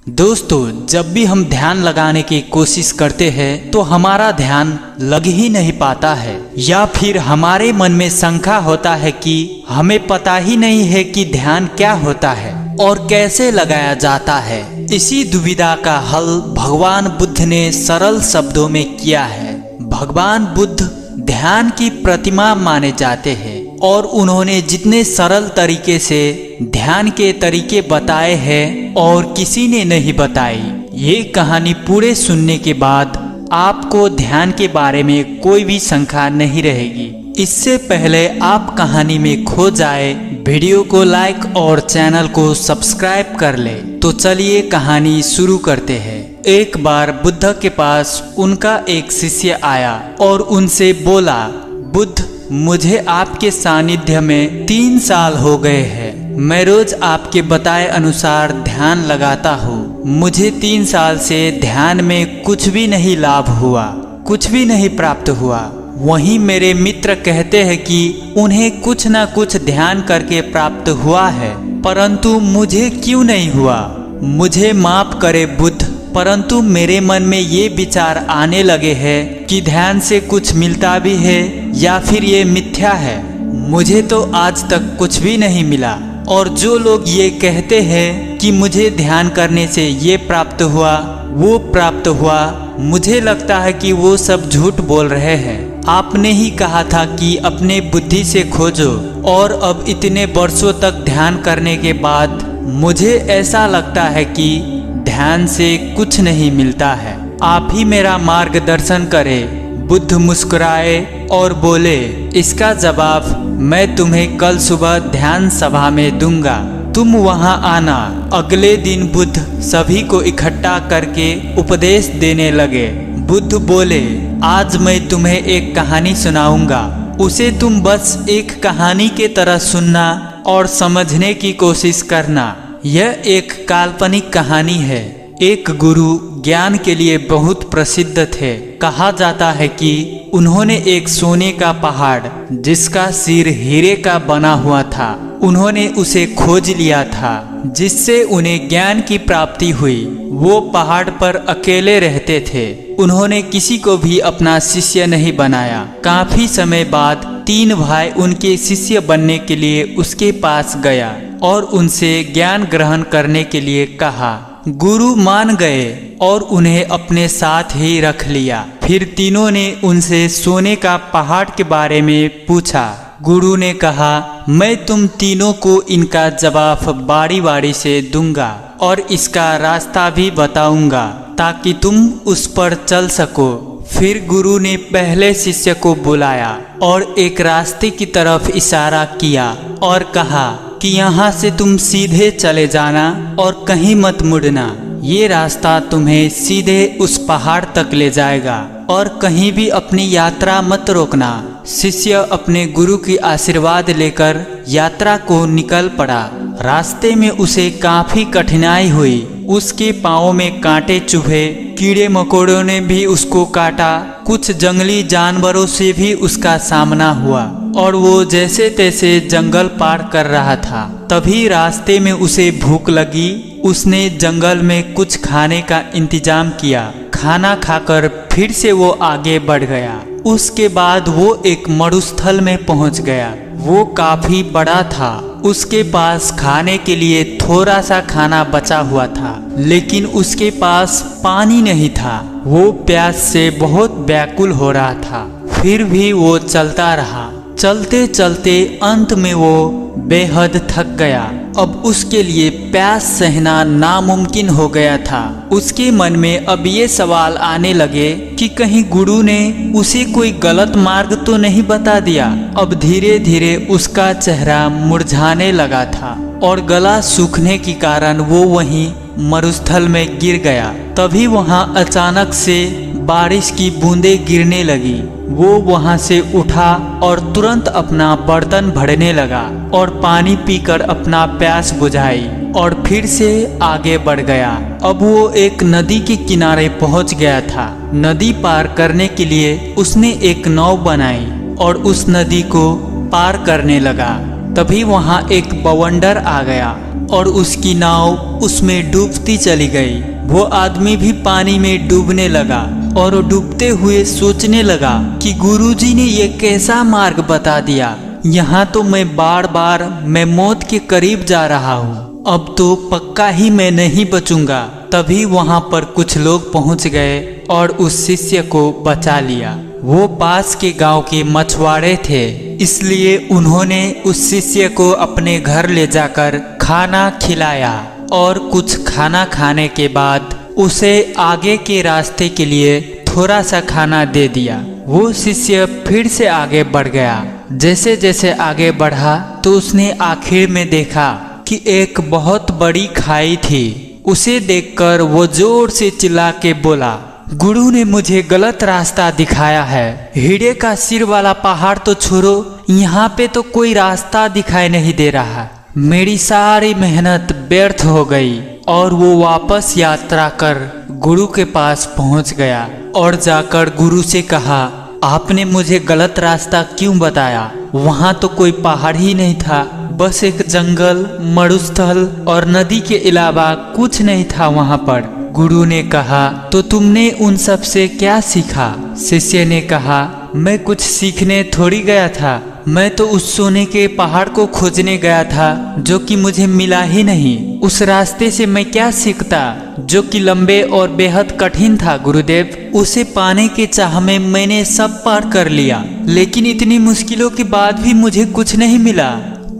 दोस्तों, जब भी हम ध्यान लगाने की कोशिश करते हैं तो हमारा ध्यान लग ही नहीं पाता है, या फिर हमारे मन में शंका होता है कि हमें पता ही नहीं है कि ध्यान क्या होता है और कैसे लगाया जाता है। इसी दुविधा का हल भगवान बुद्ध ने सरल शब्दों में किया है। भगवान बुद्ध ध्यान की प्रतिमा माने जाते हैं और उन्होंने जितने सरल तरीके से ध्यान के तरीके बताए हैं और किसी ने नहीं बताई। ये कहानी पूरे सुनने के बाद आपको ध्यान के बारे में कोई भी शंका नहीं रहेगी। इससे पहले आप कहानी में खो जाए, वीडियो को लाइक और चैनल को सब्सक्राइब कर ले। तो चलिए कहानी शुरू करते हैं। एक बार बुद्ध के पास उनका एक शिष्य आया और उनसे बोला, बुद्ध, मुझे आपके सानिध्य में 3 साल हो गए हैं। मैं रोज आपके बताए अनुसार ध्यान लगाता हूँ। मुझे 3 साल से ध्यान में कुछ भी नहीं लाभ हुआ, कुछ भी नहीं प्राप्त हुआ। वहीं मेरे मित्र कहते हैं कि उन्हें कुछ न कुछ ध्यान करके प्राप्त हुआ है, परंतु मुझे क्यों नहीं हुआ। मुझे माफ करे बुद्ध, परंतु मेरे मन में ये विचार आने लगे हैं कि ध्यान से कुछ मिलता भी है या फिर ये मिथ्या है। मुझे तो आज तक कुछ भी नहीं मिला, और जो लोग ये कहते हैं कि मुझे ध्यान करने से ये प्राप्त हुआ, वो प्राप्त हुआ, मुझे लगता है कि वो सब झूठ बोल रहे हैं। आपने ही कहा था कि अपने बुद्धि से खोजो, और अब इतने वर्षों तक ध्यान करने के बाद मुझे ऐसा लगता है कि ध्यान से कुछ नहीं मिलता है। आप ही मेरा मार्गदर्शन करें। बुद्ध मुस्कुराए और बोले, इसका जवाब मैं तुम्हें कल सुबह ध्यान सभा में दूंगा, तुम वहां आना। अगले दिन बुद्ध सभी को इकट्ठा करके उपदेश देने लगे। बुद्ध बोले, आज मैं तुम्हें एक कहानी सुनाऊंगा। उसे तुम बस एक कहानी के तरह सुनना और समझने की कोशिश करना। यह एक काल्पनिक कहानी है। एक गुरु ज्ञान के लिए बहुत प्रसिद्ध थे। कहा जाता है कि उन्होंने एक सोने का पहाड़, जिसका सिर हीरे का बना हुआ था, उन्होंने उसे खोज लिया था, जिससे उन्हें ज्ञान की प्राप्ति हुई। वो पहाड़ पर अकेले रहते थे। उन्होंने किसी को भी अपना शिष्य नहीं बनाया। काफी समय बाद 3 भाई उनके शिष्य बनने के लिए उसके पास गया और उनसे ज्ञान ग्रहण करने के लिए कहा। गुरु मान गए और उन्हें अपने साथ ही रख लिया। फिर तीनों ने उनसे सोने का पहाड़ के बारे में पूछा। गुरु ने कहा, मैं तुम तीनों को इनका जवाब बारी बारी से दूंगा और इसका रास्ता भी बताऊंगा ताकि तुम उस पर चल सको। फिर गुरु ने पहले शिष्य को बुलाया और एक रास्ते की तरफ इशारा किया और कहा कि यहाँ से तुम सीधे चले जाना और कहीं मत मुड़ना। ये रास्ता तुम्हें सीधे उस पहाड़ तक ले जाएगा और कहीं भी अपनी यात्रा मत रोकना। शिष्य अपने गुरु की आशीर्वाद लेकर यात्रा को निकल पड़ा। रास्ते में उसे काफी कठिनाई हुई। उसके पाँव में कांटे चुभे, कीड़े मकोड़ों ने भी उसको काटा, कुछ जंगली जानवरों से भी उसका सामना हुआ और वो जैसे तैसे जंगल पार कर रहा था। तभी रास्ते में उसे भूख लगी। उसने जंगल में कुछ खाने का इंतजाम किया। खाना खाकर फिर से वो आगे बढ़ गया। उसके बाद वो एक मरुस्थल में पहुंच गया। वो काफी बड़ा था। उसके पास खाने के लिए थोड़ा सा खाना बचा हुआ था, लेकिन उसके पास पानी नहीं था। वो प्यास से बहुत व्याकुल हो रहा था। फिर भी वो चलता रहा। चलते चलते अंत में वो बेहद थक गया। अब उसके लिए प्यास सहना नामुमकिन हो गया था। उसके मन में अब ये सवाल आने लगे कि कहीं गुरु ने उसे कोई गलत मार्ग तो नहीं बता दिया। अब धीरे धीरे उसका चेहरा मुरझाने लगा था और गला सूखने के कारण वो वहीं मरुस्थल में गिर गया। तभी वहां अचानक से बारिश की बूंदें गिरने लगी। वो वहां से उठा और तुरंत अपना बर्तन भरने लगा और पानी पीकर अपना प्यास बुझाई और फिर से आगे बढ़ गया। अब वो एक नदी के किनारे पहुंच गया था। नदी पार करने के लिए उसने एक नाव बनाई और उस नदी को पार करने लगा। तभी वहां एक बवंडर आ गया। और उसकी नाव उसमें डूबती चली गई। वो आदमी भी पानी में डूबने लगा और डूबते हुए सोचने लगा कि गुरुजी ने ये कैसा मार्ग बता दिया। यहाँ तो मैं बार बार मौत के करीब जा रहा हूँ, अब तो पक्का ही मैं नहीं बचूंगा। तभी वहाँ पर कुछ लोग पहुँच गए और उस शिष्य को बचा लिया। वो पास के गांव के मछुआरे थे, इसलिए उन्होंने उस शिष्य को अपने घर ले जाकर खाना खिलाया और कुछ खाना खाने के बाद उसे आगे के रास्ते के लिए थोड़ा सा खाना दे दिया। वो शिष्य फिर से आगे बढ़ गया। जैसे जैसे आगे बढ़ा तो उसने आखिर में देखा कि एक बहुत बड़ी खाई थी। उसे देखकर वो जोर से चिल्ला के बोला, गुरु ने मुझे गलत रास्ता दिखाया है। हीरे का सिर वाला पहाड़ तो छोड़ो, यहाँ पे तो कोई रास्ता दिखाई नहीं दे रहा। मेरी सारी मेहनत व्यर्थ हो गई। और वो वापस यात्रा कर गुरु के पास पहुँच गया और जाकर गुरु से कहा, आपने मुझे गलत रास्ता क्यों बताया? वहाँ तो कोई पहाड़ ही नहीं था, बस एक जंगल, मरुस्थल और नदी के अलावा कुछ नहीं था वहाँ पर। गुरु ने कहा, तो तुमने उन सब से क्या सीखा? शिष्य ने कहा, मैं कुछ सीखने थोड़ी गया था, मैं तो उस सोने के पहाड़ को खोजने गया था जो कि मुझे मिला ही नहीं। उस रास्ते से मैं क्या सीखता जो कि लंबे और बेहद कठिन था गुरुदेव। उसे पाने के चाह में मैंने सब पार कर लिया, लेकिन इतनी मुश्किलों के बाद भी मुझे कुछ नहीं मिला।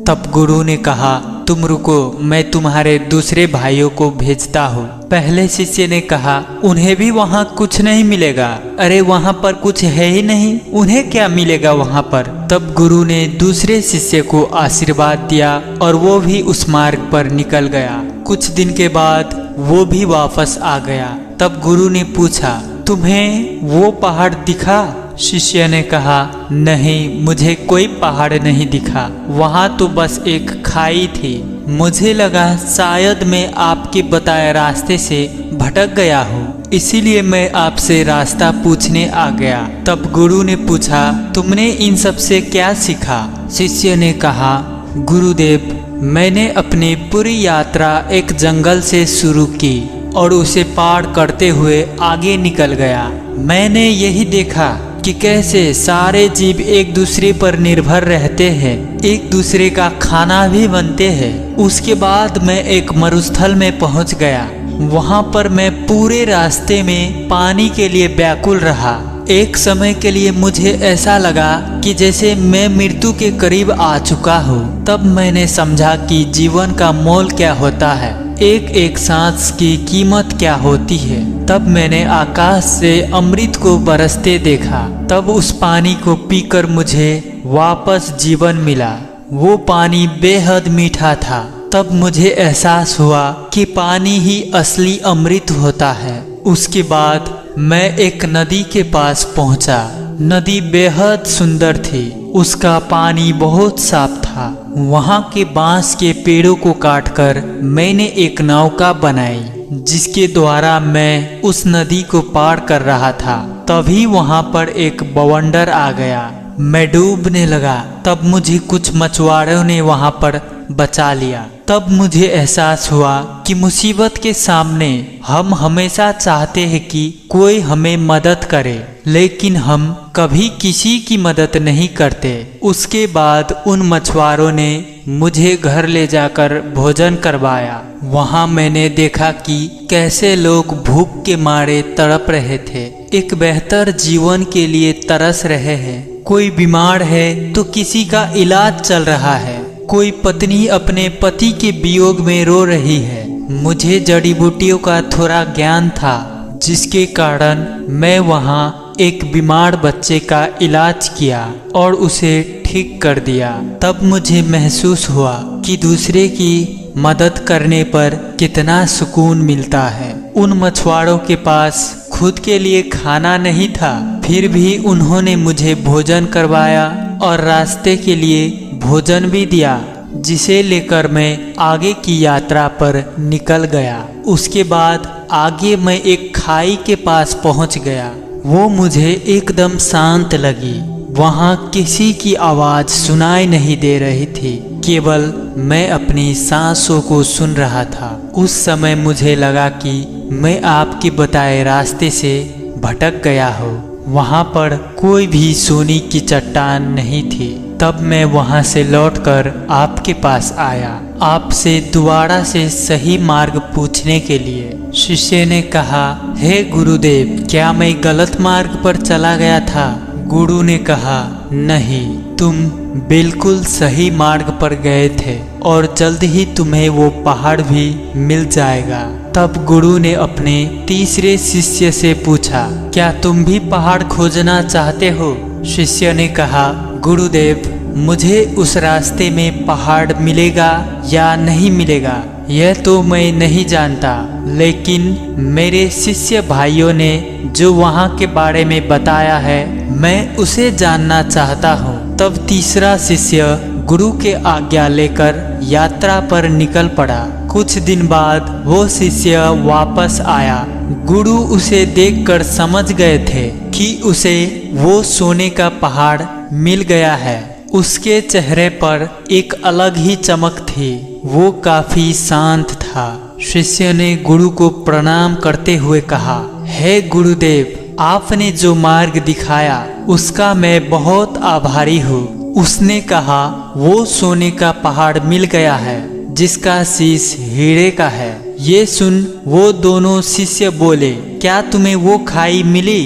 तब गुरु ने कहा, तुम रुको, मैं तुम्हारे दूसरे भाइयों को भेजता हूँ। पहले शिष्य ने कहा, उन्हें भी वहाँ कुछ नहीं मिलेगा। अरे वहाँ पर कुछ है ही नहीं, उन्हें क्या मिलेगा वहाँ पर? तब गुरु ने दूसरे शिष्य को आशीर्वाद दिया और वो भी उस मार्ग पर निकल गया। कुछ दिन के बाद वो भी वापस आ गया। तब गुरु ने पूछा, तुम्हें वो पहाड़ दिखा? शिष्य ने कहा, नहीं, मुझे कोई पहाड़ नहीं दिखा, वहाँ तो बस एक खाई थी। मुझे लगा शायद मैं आपके बताए रास्ते से भटक गया हूँ, इसीलिए मैं आपसे रास्ता पूछने आ गया। तब गुरु ने पूछा, तुमने इन सब से क्या सीखा? शिष्य ने कहा, गुरुदेव, मैंने अपनी पूरी यात्रा एक जंगल से शुरू की और उसे पार करते हुए आगे निकल गया। मैंने यही देखा कि कैसे सारे जीव एक दूसरे पर निर्भर रहते हैं, एक दूसरे का खाना भी बनते हैं। उसके बाद मैं एक मरुस्थल में पहुंच गया। वहां पर मैं पूरे रास्ते में पानी के लिए व्याकुल रहा। एक समय के लिए मुझे ऐसा लगा कि जैसे मैं मृत्यु के करीब आ चुका हूँ। तब मैंने समझा कि जीवन का मोल क्या होता है, एक एक सांस की कीमत क्या होती है। तब मैंने आकाश से अमृत को बरसते देखा। तब उस पानी को पीकर मुझे वापस जीवन मिला। वो पानी बेहद मीठा था। तब मुझे एहसास हुआ कि पानी ही असली अमृत होता है। उसके बाद मैं एक नदी के पास पहुंचा। नदी बेहद सुंदर थी, उसका पानी बहुत साफ था। वहाँ के बांस के पेड़ों को काटकर मैंने एक नौका बनाई, जिसके द्वारा मैं उस नदी को पार कर रहा था। तभी वहाँ पर एक बवंडर आ गया। मैं डूबने लगा। तब मुझे कुछ मछुआरों ने वहाँ पर बचा लिया। तब मुझे एहसास हुआ कि मुसीबत के सामने हम हमेशा चाहते हैं कि कोई हमें मदद करे, लेकिन हम कभी किसी की मदद नहीं करते। उसके बाद उन मछुआरों ने मुझे घर ले जाकर भोजन करवाया। वहाँ मैंने देखा कि कैसे लोग भूख के मारे तड़प रहे थे, एक बेहतर जीवन के लिए तरस रहे हैं। कोई बीमार है तो किसी का इलाज चल रहा है, कोई पत्नी अपने पति के वियोग में रो रही है। मुझे जड़ी बूटियों का थोड़ा ज्ञान था, जिसके कारण मैं वहाँ एक बीमार बच्चे का इलाज किया और उसे ठीक कर दिया। तब मुझे महसूस हुआ कि दूसरे की मदद करने पर कितना सुकून मिलता है। उन मछुआरों के पास खुद के लिए खाना नहीं था, फिर भी उन्होंने मुझे भोजन करवाया और रास्ते के लिए भोजन भी दिया, जिसे लेकर मैं आगे की यात्रा पर निकल गया। उसके बाद आगे मैं एक खाई के पास पहुंच गया। वो मुझे एकदम शांत लगी। वहाँ किसी की आवाज़ सुनाई नहीं दे रही थी, केवल मैं अपनी सांसों को सुन रहा था। उस समय मुझे लगा कि मैं आपके बताए रास्ते से भटक गया हूँ। वहाँ पर कोई भी सोने की चट्टान नहीं थी। तब मैं वहाँ से लौटकर आपके पास आया, आपसे दोबारा से सही मार्ग पूछने के लिए। शिष्य ने कहा, हे गुरुदेव, क्या मैं गलत मार्ग पर चला गया था? गुरु ने कहा, नहीं, तुम बिल्कुल सही मार्ग पर गए थे और जल्द ही तुम्हें वो पहाड़ भी मिल जाएगा। तब गुरु ने अपने तीसरे शिष्य से पूछा, क्या तुम भी पहाड़ खोजना चाहते हो? शिष्य ने कहा, गुरुदेव, मुझे उस रास्ते में पहाड़ मिलेगा या नहीं मिलेगा यह तो मैं नहीं जानता, लेकिन मेरे शिष्य भाइयों ने जो वहाँ के बारे में बताया है मैं उसे जानना चाहता हूँ। तब तीसरा शिष्य गुरु के आज्ञा लेकर यात्रा पर निकल पड़ा। कुछ दिन बाद वो शिष्य वापस आया। गुरु उसे देखकर समझ गए थे कि उसे वो सोने का पहाड़ मिल गया है। उसके चेहरे पर एक अलग ही चमक थी। वो काफी शांत था। शिष्य ने गुरु को प्रणाम करते हुए कहा, हे गुरुदेव, आपने जो मार्ग दिखाया उसका मैं बहुत आभारी हूँ। उसने कहा, वो सोने का पहाड़ मिल गया है जिसका शीश हीरे का है। ये सुन वो दोनों शिष्य बोले, क्या तुम्हें वो खाई मिली?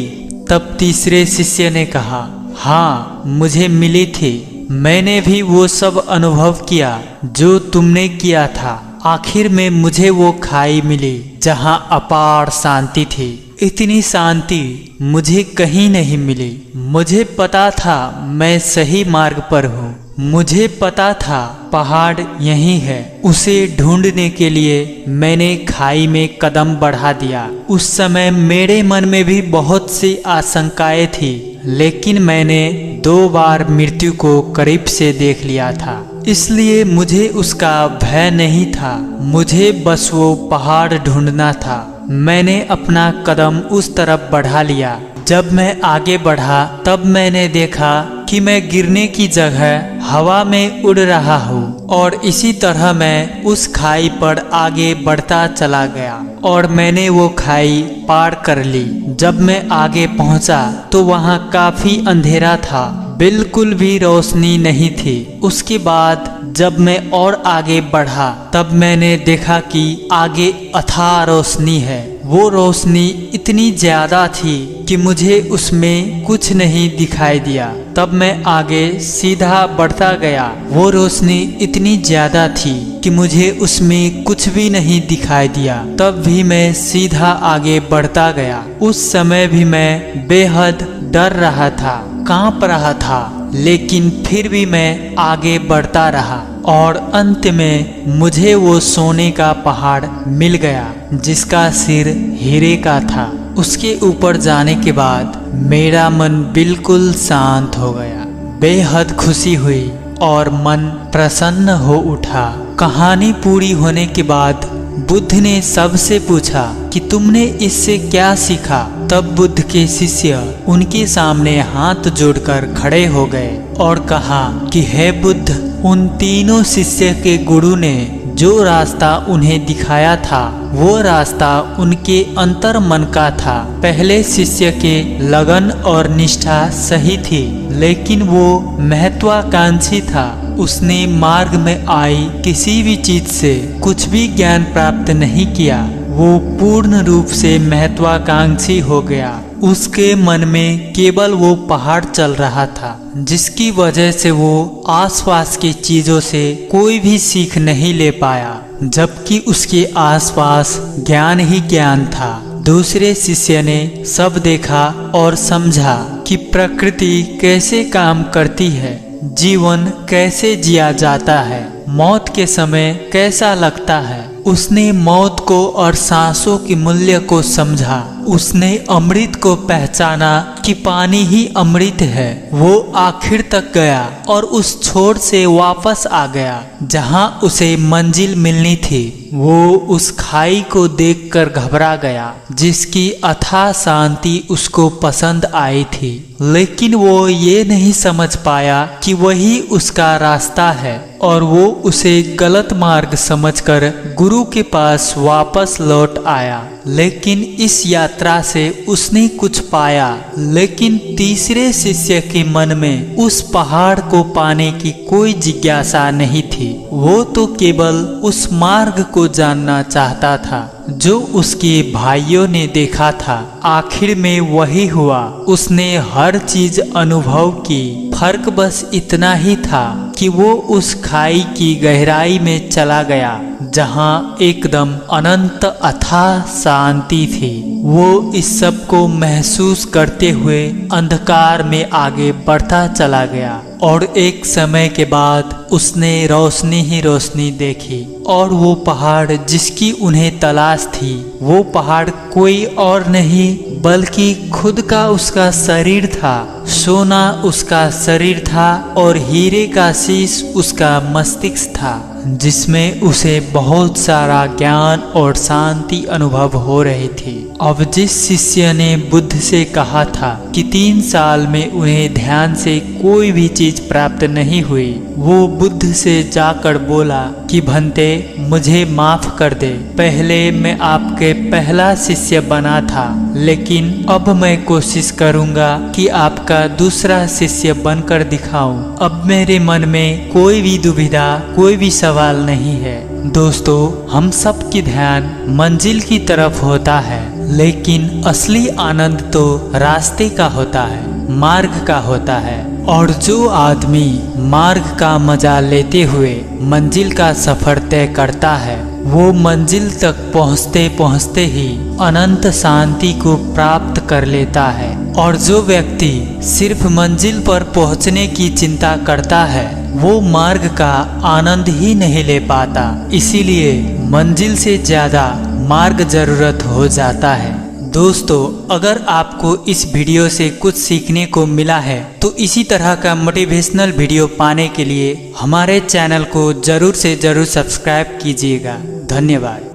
तब तीसरे शिष्य ने कहा, हाँ, मुझे मिली थी। मैंने भी वो सब अनुभव किया जो तुमने किया था। आखिर में मुझे वो खाई मिली जहाँ अपार शांति थी। इतनी शांति मुझे कहीं नहीं मिली। मुझे पता था मैं सही मार्ग पर हूँ। मुझे पता था पहाड़ यहीं है। उसे ढूंढने के लिए मैंने खाई में कदम बढ़ा दिया। उस समय मेरे मन में भी बहुत सी आशंकाएं थी, लेकिन मैंने 2 बार मृत्यु को करीब से देख लिया था, इसलिए मुझे उसका भय नहीं था। मुझे बस वो पहाड़ ढूंढना था। मैंने अपना कदम उस तरफ बढ़ा लिया। जब मैं आगे बढ़ा तब मैंने देखा कि मैं गिरने की जगह हवा में उड़ रहा हूँ और इसी तरह मैं उस खाई पर आगे बढ़ता चला गया और मैंने वो खाई पार कर ली। जब मैं आगे पहुँचा तो वहाँ काफी अंधेरा था, बिल्कुल भी रोशनी नहीं थी। उसके बाद जब मैं और आगे बढ़ा तब मैंने देखा कि आगे अथाह रोशनी है। वो रोशनी इतनी ज्यादा थी कि मुझे उसमें कुछ नहीं दिखाई दिया। तब मैं आगे सीधा बढ़ता गया। वो रोशनी इतनी ज्यादा थी कि मुझे उसमें कुछ भी नहीं दिखाई दिया। तब भी मैं सीधा आगे बढ़ता गया। उस समय भी मैं बेहद डर रहा था, कांप रहा था, लेकिन फिर भी मैं आगे बढ़ता रहा और अंत में मुझे वो सोने का पहाड़ मिल गया जिसका सिर हीरे का था। उसके ऊपर जाने के बाद मेरा मन बिल्कुल शांत हो गया। बेहद खुशी हुई और मन प्रसन्न हो उठा। कहानी पूरी होने के बाद बुद्ध ने सबसे पूछा कि तुमने इससे क्या सीखा? तब बुद्ध के शिष्य उनके सामने हाथ जोड़कर खड़े हो गए और कहा कि हे बुद्ध, उन तीनों शिष्य के गुरु ने जो रास्ता उन्हें दिखाया था वो रास्ता उनके अंतर मन का था। पहले शिष्य के लगन और निष्ठा सही थी, लेकिन वो महत्वाकांक्षी था। उसने मार्ग में आई किसी भी चीज से कुछ भी ज्ञान प्राप्त नहीं किया। वो पूर्ण रूप से महत्वाकांक्षी हो गया। उसके मन में केवल वो पहाड़ चल रहा था, जिसकी वजह से वो आसपास की चीजों से कोई भी सीख नहीं ले पाया, जबकि उसके आसपास ज्ञान ही ज्ञान था। दूसरे शिष्य ने सब देखा और समझा कि प्रकृति कैसे काम करती है, जीवन कैसे जिया जाता है, मौत के समय कैसा लगता है। उसने मौत को और सांसों के मूल्य को समझा। उसने अमृत को पहचाना कि पानी ही अमृत है। वो आखिर तक गया और उस छोर से वापस आ गया जहां उसे मंजिल मिलनी थी। वो उस खाई को देखकर घबरा गया जिसकी अथाह शांति उसको पसंद आई थी, लेकिन वो ये नहीं समझ पाया कि वही उसका रास्ता है। और वो उसे गलत मार्ग समझकर गुरु के पास वापस लौट आया। लेकिन इस यात्रा से उसने कुछ पाया, लेकिन तीसरे शिष्य के मन में उस पहाड़ को पाने की कोई जिज्ञासा नहीं थी। वो तो केवल उस मार्ग को जानना चाहता था जो उसके भाइयों ने देखा था। आखिर में वही हुआ, उसने हर चीज अनुभव की। फर्क बस इतना ही था कि वो उस खाई की गहराई में चला गया जहाँ एकदम अनंत अथाह शांति थी। वो इस सब को महसूस करते हुए अंधकार में आगे बढ़ता चला गया और एक समय के बाद उसने रोशनी ही रोशनी देखी। और वो पहाड़ जिसकी उन्हें तलाश थी, वो पहाड़ कोई और नहीं बल्कि खुद का उसका शरीर था। सोना उसका शरीर था और हीरे का शीश उसका मस्तिष्क था, जिसमें उसे बहुत सारा ज्ञान और शांति अनुभव हो रही थी। अब जिस शिष्य ने बुद्ध से कहा था कि 3 साल में उन्हें ध्यान से कोई भी चीज प्राप्त नहीं हुई, वो बुद्ध से जाकर बोला कि भंते, मुझे माफ कर दे। पहले मैं आपके पहला शिष्य बना था, लेकिन अब मैं कोशिश करूंगा कि आपका दूसरा शिष्य बनकर दिखाऊं। अब मेरे मन में कोई भी दुविधा, कोई भी सवाल नहीं है। दोस्तों, हम सब की ध्यान मंजिल की तरफ होता है, लेकिन असली आनंद तो रास्ते का होता है, मार्ग का होता है। और जो आदमी मार्ग का मजा लेते हुए मंजिल का सफर तय करता है, वो मंजिल तक पहुँचते पहुँचते ही अनंत शांति को प्राप्त कर लेता है। और जो व्यक्ति सिर्फ मंजिल पर पहुँचने की चिंता करता है, वो मार्ग का आनंद ही नहीं ले पाता। इसीलिए मंजिल से ज्यादा मार्ग जरूरत हो जाता है। दोस्तों, अगर आपको इस वीडियो से कुछ सीखने को मिला है तो इसी तरह का मोटिवेशनल वीडियो पाने के लिए हमारे चैनल को जरूर से जरूर सब्सक्राइब कीजिएगा। धन्यवाद।